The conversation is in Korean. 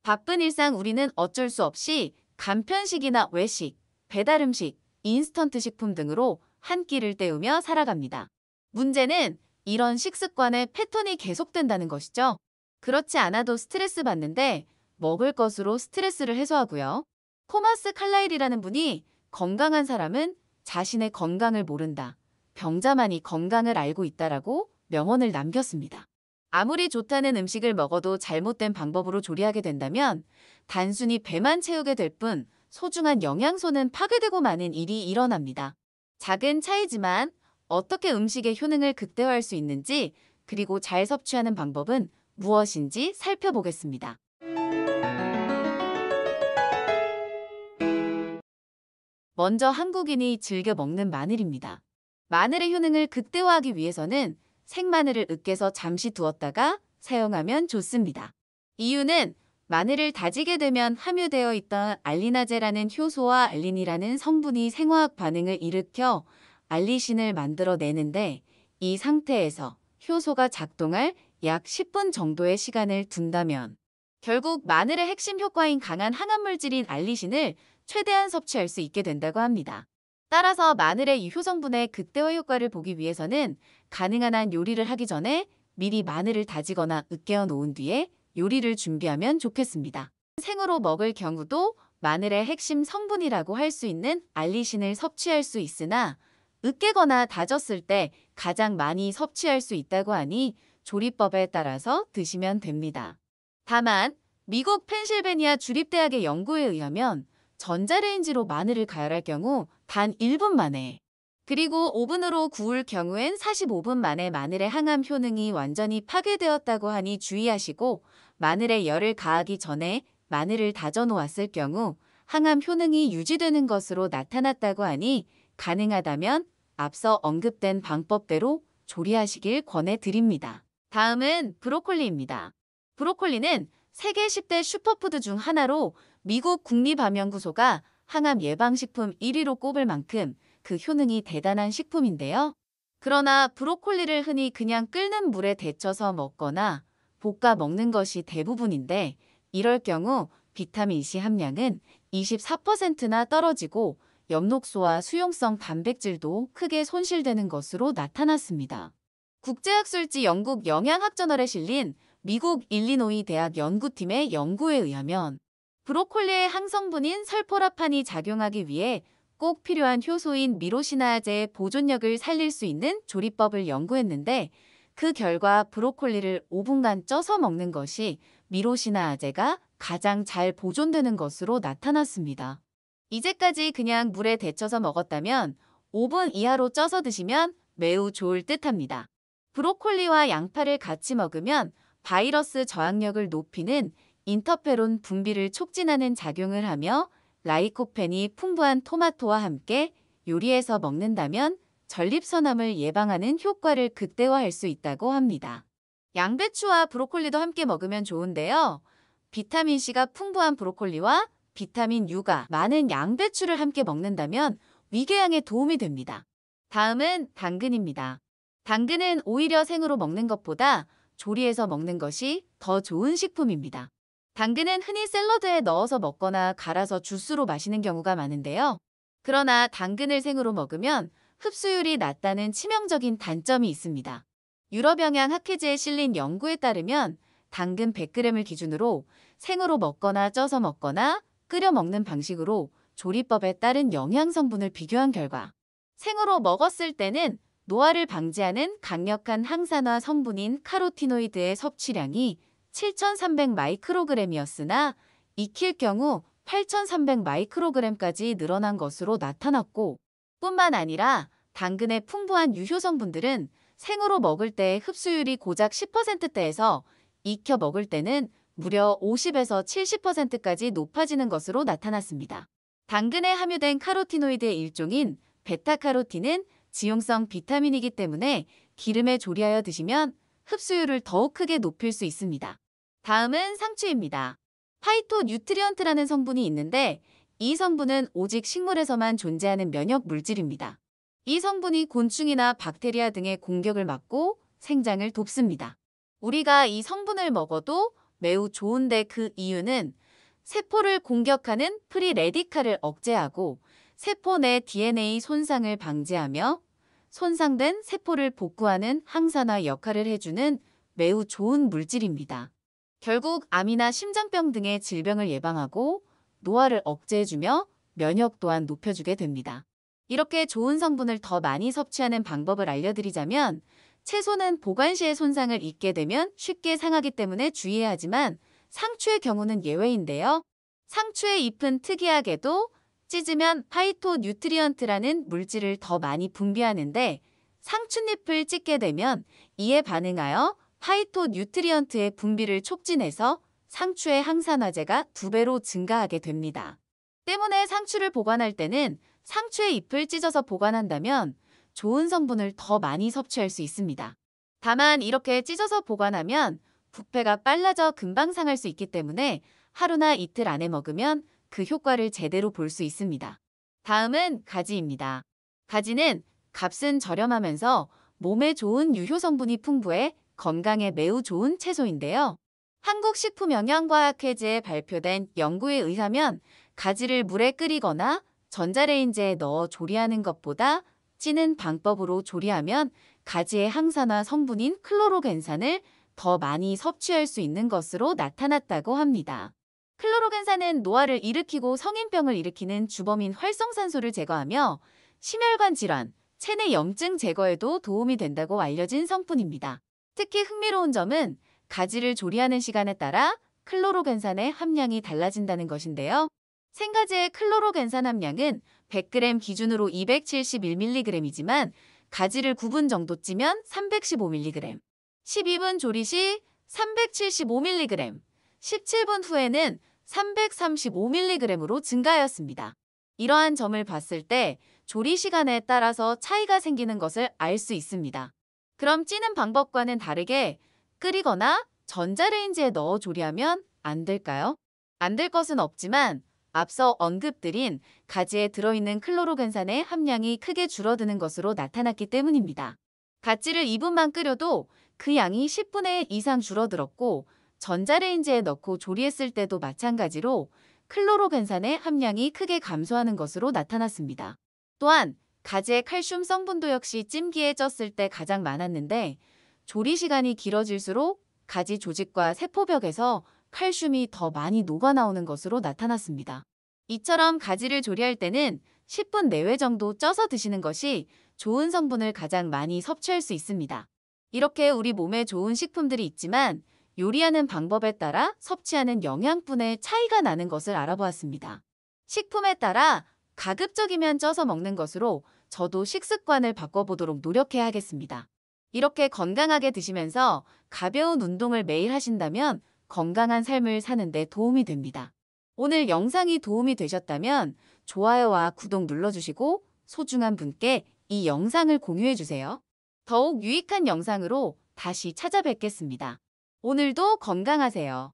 바쁜 일상 우리는 어쩔 수 없이 간편식이나 외식, 배달음식, 인스턴트 식품 등으로 한 끼를 때우며 살아갑니다. 문제는 이런 식습관의 패턴이 계속된다는 것이죠. 그렇지 않아도 스트레스 받는데 먹을 것으로 스트레스를 해소하고요. 토마스 칼라일이라는 분이 건강한 사람은 자신의 건강을 모른다. 병자만이 건강을 알고 있다라고 명언을 남겼습니다. 아무리 좋다는 음식을 먹어도 잘못된 방법으로 조리하게 된다면 단순히 배만 채우게 될 뿐 소중한 영양소는 파괴되고 마는 일이 일어납니다. 작은 차이지만 어떻게 음식의 효능을 극대화할 수 있는지 그리고 잘 섭취하는 방법은 무엇인지 살펴보겠습니다. 먼저 한국인이 즐겨 먹는 마늘입니다. 마늘의 효능을 극대화하기 위해서는 생마늘을 으깨서 잠시 두었다가 사용하면 좋습니다. 이유는 마늘을 다지게 되면 함유되어 있던 알리나제라는 효소와 알린이라는 성분이 생화학 반응을 일으켜 알리신을 만들어내는데 이 상태에서 효소가 작동할 약 10분 정도의 시간을 둔다면 결국 마늘의 핵심 효과인 강한 항암물질인 알리신을 최대한 섭취할 수 있게 된다고 합니다. 따라서 마늘의 이 효성분의 극대화 효과를 보기 위해서는 가능한 한 요리를 하기 전에 미리 마늘을 다지거나 으깨어 놓은 뒤에 요리를 준비하면 좋겠습니다. 생으로 먹을 경우도 마늘의 핵심 성분이라고 할 수 있는 알리신을 섭취할 수 있으나 으깨거나 다졌을 때 가장 많이 섭취할 수 있다고 하니 조리법에 따라서 드시면 됩니다. 다만 미국 펜실베니아 주립대학의 연구에 의하면 전자레인지로 마늘을 가열할 경우 단 1분 만에 그리고 오븐으로 구울 경우엔 45분 만에 마늘의 항암 효능이 완전히 파괴되었다고 하니 주의하시고 마늘에 열을 가하기 전에 마늘을 다져 놓았을 경우 항암 효능이 유지되는 것으로 나타났다고 하니 가능하다면 앞서 언급된 방법대로 조리하시길 권해드립니다. 다음은 브로콜리입니다. 브로콜리는 세계 10대 슈퍼푸드 중 하나로 미국 국립암연구소가 항암 예방식품 1위로 꼽을 만큼 그 효능이 대단한 식품인데요. 그러나 브로콜리를 흔히 그냥 끓는 물에 데쳐서 먹거나 볶아 먹는 것이 대부분인데 이럴 경우 비타민C 함량은 24%나 떨어지고 엽록소와 수용성 단백질도 크게 손실되는 것으로 나타났습니다. 국제학술지 영국 영양학저널에 실린 미국 일리노이 대학 연구팀의 연구에 의하면 브로콜리의 항성분인 설포라판이 작용하기 위해 꼭 필요한 효소인 미로시나아제의 보존력을 살릴 수 있는 조리법을 연구했는데 그 결과 브로콜리를 5분간 쪄서 먹는 것이 미로시나아제가 가장 잘 보존되는 것으로 나타났습니다. 이제까지 그냥 물에 데쳐서 먹었다면 5분 이하로 쪄서 드시면 매우 좋을 듯합니다. 브로콜리와 양파를 같이 먹으면 바이러스 저항력을 높이는 인터페론 분비를 촉진하는 작용을 하며 라이코펜이 풍부한 토마토와 함께 요리해서 먹는다면 전립선암을 예방하는 효과를 극대화할 수 있다고 합니다. 양배추와 브로콜리도 함께 먹으면 좋은데요. 비타민C가 풍부한 브로콜리와 비타민 U가 많은 양배추를 함께 먹는다면 위궤양에 도움이 됩니다. 다음은 당근입니다. 당근은 오히려 생으로 먹는 것보다 조리해서 먹는 것이 더 좋은 식품입니다. 당근은 흔히 샐러드에 넣어서 먹거나 갈아서 주스로 마시는 경우가 많은데요. 그러나 당근을 생으로 먹으면 흡수율이 낮다는 치명적인 단점이 있습니다. 유럽영양학회지에 실린 연구에 따르면 당근 100g을 기준으로 생으로 먹거나 쪄서 먹거나 끓여 먹는 방식으로 조리법에 따른 영양 성분을 비교한 결과 생으로 먹었을 때는 노화를 방지하는 강력한 항산화 성분인 카로티노이드의 섭취량이 7,300 마이크로그램이었으나 익힐 경우 8,300 마이크로그램까지 늘어난 것으로 나타났고 뿐만 아니라 당근의 풍부한 유효 성분들은 생으로 먹을 때 흡수율이 고작 10%대에서 익혀 먹을 때는 무려 50에서 70%까지 높아지는 것으로 나타났습니다. 당근에 함유된 카로티노이드의 일종인 베타카로틴은 지용성 비타민이기 때문에 기름에 조리하여 드시면 흡수율을 더욱 크게 높일 수 있습니다. 다음은 상추입니다. 파이토뉴트리언트라는 성분이 있는데 이 성분은 오직 식물에서만 존재하는 면역 물질입니다. 이 성분이 곤충이나 박테리아 등의 공격을 막고 생장을 돕습니다. 우리가 이 성분을 먹어도 매우 좋은데 그 이유는 세포를 공격하는 프리 레디칼을 억제하고 세포 내 DNA 손상을 방지하며 손상된 세포를 복구하는 항산화 역할을 해주는 매우 좋은 물질입니다. 결국 암이나 심장병 등의 질병을 예방하고 노화를 억제해주며 면역 또한 높여주게 됩니다. 이렇게 좋은 성분을 더 많이 섭취하는 방법을 알려드리자면 채소는 보관 시에 손상을 입게 되면 쉽게 상하기 때문에 주의해야 하지만 상추의 경우는 예외인데요. 상추의 잎은 특이하게도 찢으면 파이토뉴트리언트라는 물질을 더 많이 분비하는데 상추잎을 찢게 되면 이에 반응하여 파이토뉴트리언트의 분비를 촉진해서 상추의 항산화제가 2배로 증가하게 됩니다. 때문에 상추를 보관할 때는 상추의 잎을 찢어서 보관한다면 좋은 성분을 더 많이 섭취할 수 있습니다. 다만 이렇게 찢어서 보관하면 부패가 빨라져 금방 상할 수 있기 때문에 하루나 이틀 안에 먹으면 그 효과를 제대로 볼 수 있습니다. 다음은 가지입니다. 가지는 값은 저렴하면서 몸에 좋은 유효 성분이 풍부해 건강에 매우 좋은 채소인데요. 한국식품영양과학회지에 발표된 연구에 의하면 가지를 물에 끓이거나 전자레인지에 넣어 조리하는 것보다 찌는 방법으로 조리하면 가지의 항산화 성분인 클로로겐산을 더 많이 섭취할 수 있는 것으로 나타났다고 합니다. 클로로겐산은 노화를 일으키고 성인병을 일으키는 주범인 활성산소를 제거하며 심혈관 질환, 체내 염증 제거에도 도움이 된다고 알려진 성분입니다. 특히 흥미로운 점은 가지를 조리하는 시간에 따라 클로로겐산의 함량이 달라진다는 것인데요. 생가지의 클로로겐산 함량은 100g 기준으로 271mg이지만 가지를 9분 정도 찌면 315mg, 12분 조리 시 375mg, 17분 후에는 335mg으로 증가하였습니다. 이러한 점을 봤을 때 조리 시간에 따라서 차이가 생기는 것을 알 수 있습니다. 그럼 찌는 방법과는 다르게 끓이거나 전자레인지에 넣어 조리하면 안 될까요? 안 될 것은 없지만 앞서 언급드린 가지에 들어있는 클로로겐산의 함량이 크게 줄어드는 것으로 나타났기 때문입니다. 가지를 2분만 끓여도 그 양이 10분의 1 이상 줄어들었고 전자레인지에 넣고 조리했을 때도 마찬가지로 클로로겐산의 함량이 크게 감소하는 것으로 나타났습니다. 또한 가지의 칼슘 성분도 역시 찜기에 쪘을 때 가장 많았는데 조리 시간이 길어질수록 가지 조직과 세포벽에서 칼슘이 더 많이 녹아나오는 것으로 나타났습니다. 이처럼 가지를 조리할 때는 10분 내외 정도 쪄서 드시는 것이 좋은 성분을 가장 많이 섭취할 수 있습니다. 이렇게 우리 몸에 좋은 식품들이 있지만 요리하는 방법에 따라 섭취하는 영양분의 차이가 나는 것을 알아보았습니다. 식품에 따라 가급적이면 쪄서 먹는 것으로 저도 식습관을 바꿔보도록 노력해야 하겠습니다. 이렇게 건강하게 드시면서 가벼운 운동을 매일 하신다면 건강한 삶을 사는 데 도움이 됩니다. 오늘 영상이 도움이 되셨다면 좋아요와 구독 눌러주시고 소중한 분께 이 영상을 공유해주세요. 더욱 유익한 영상으로 다시 찾아뵙겠습니다. 오늘도 건강하세요.